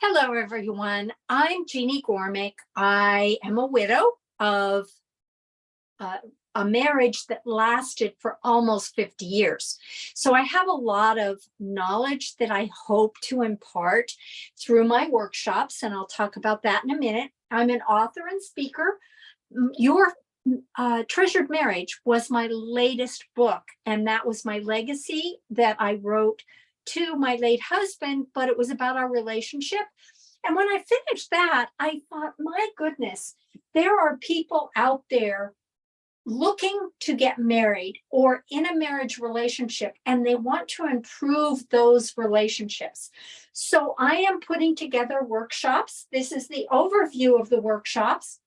Hello, everyone. I'm Jeannie Gormick. I am a widow of uh, a marriage that lasted for almost 50 years. So I have a lot of knowledge that I hope to impart through my workshops, and I'll talk about that in a minute. I'm an author and speaker. Your Treasured Marriage was my latest book, and that was my legacy that I wrote to my late husband, but it was about our relationship. And when I finished that, I thought, my goodness, there are people out there looking to get married or in a marriage relationship, and they want to improve those relationships. So I am putting together workshops. This is the overview of the workshops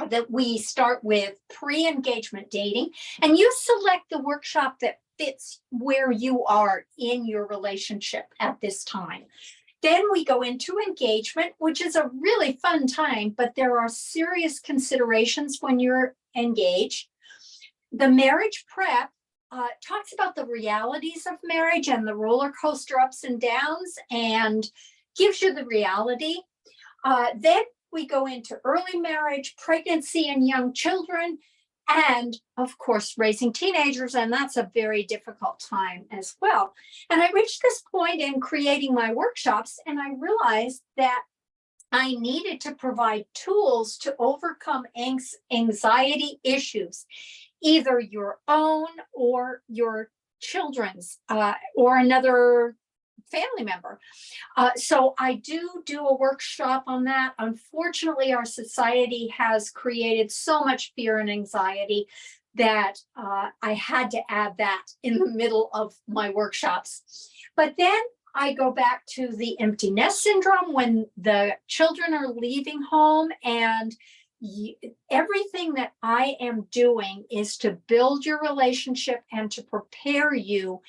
that we start with pre-engagement dating, and you select the workshop that fits where you are in your relationship at this time. Then we go into engagement, which is a really fun time, but there are serious considerations when you're engaged. The marriage prep talks about the realities of marriage and the roller coaster ups and downs, and gives you the reality. Then we go into early marriage, pregnancy and young children, and of course, raising teenagers. And that's a very difficult time as well. And I reached this point in creating my workshops, and I realized that I needed to provide tools to overcome anxiety issues, either your own or your children's, or another family member. So I do a workshop on that. Unfortunately, our society has created so much fear and anxiety that I had to add that in the middle of my workshops. But then I go back to the empty nest syndrome, when the children are leaving home, and everything that I am doing is to build your relationship and to prepare you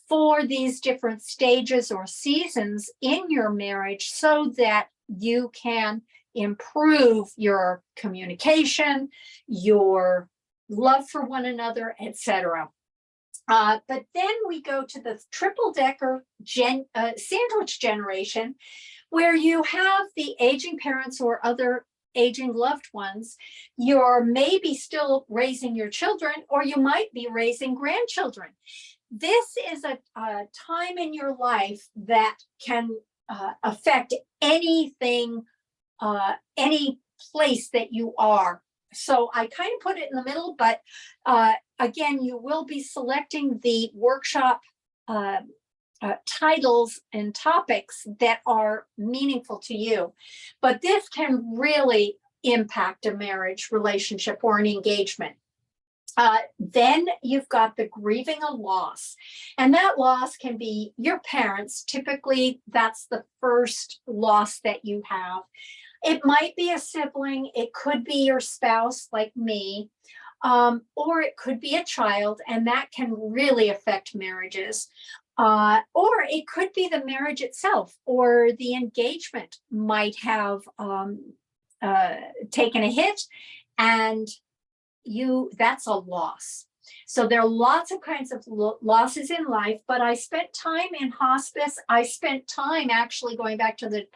for these different stages or seasons in your marriage, so that you can improve your communication, your love for one another, etc. But then we go to the triple decker sandwich generation, where you have the aging parents or other aging loved ones. You're maybe still raising your children, or you might be raising grandchildren. This is a time in your life that can affect anything, any place that you are. So I kind of put it in the middle, but again, you will be selecting the workshop titles and topics that are meaningful to you. But this can really impact a marriage relationship or an engagement. Then you've got the grieving a loss, and that loss can be your parents. Typically, that's the first loss that you have. It might be a sibling, it could be your spouse, like me, or it could be a child, and that can really affect marriages. Or it could be the marriage itself, or the engagement might have taken a hit, and that's a loss. So there are lots of kinds of losses in life, but I spent time in hospice. I spent time, actually going back to the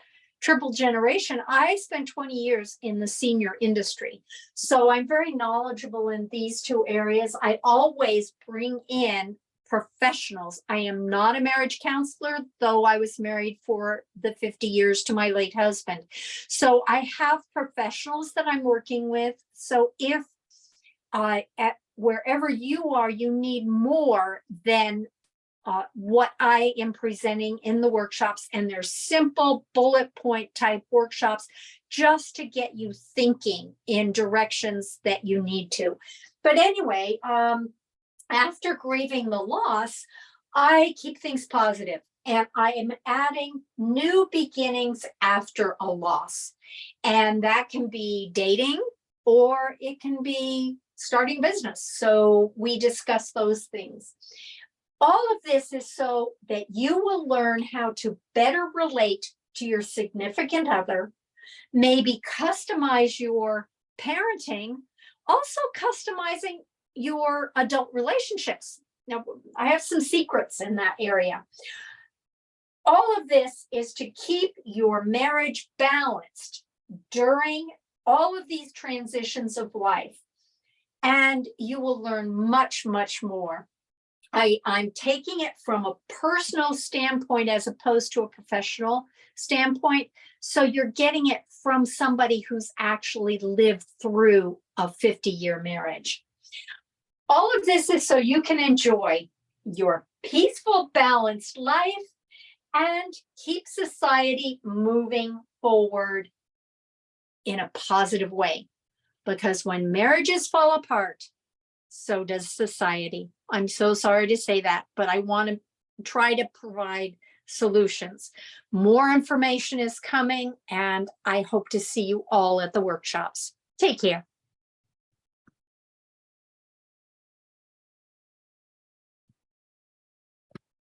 triple generation, I spent 20 years in the senior industry. So I'm very knowledgeable in these two areas. I always bring in professionals. I am not a marriage counselor, though I was married for the 50 years to my late husband. So I have professionals that I'm working with. So if at wherever you are, you need more than what I am presenting in the workshops, and they're simple bullet point type workshops just to get you thinking in directions that you need to. But anyway, after grieving the loss, I keep things positive, and I am adding new beginnings after a loss. And that can be dating, or it can be starting business. So we discuss those things. All of this is so that you will learn how to better relate to your significant other, maybe customize your parenting, also customizing your adult relationships. Now, I have some secrets in that area. all of this is to keep your marriage balanced during all of these transitions of life. And you will learn much, much more. I'm taking it from a personal standpoint as opposed to a professional standpoint. So you're getting it from somebody who's actually lived through a 50-year marriage. All of this is so you can enjoy your peaceful, balanced life and keep society moving forward in a positive way. Because when marriages fall apart, so does society. I'm so sorry to say that, but I want to try to provide solutions. More information is coming, and I hope to see you all at the workshops. Take care.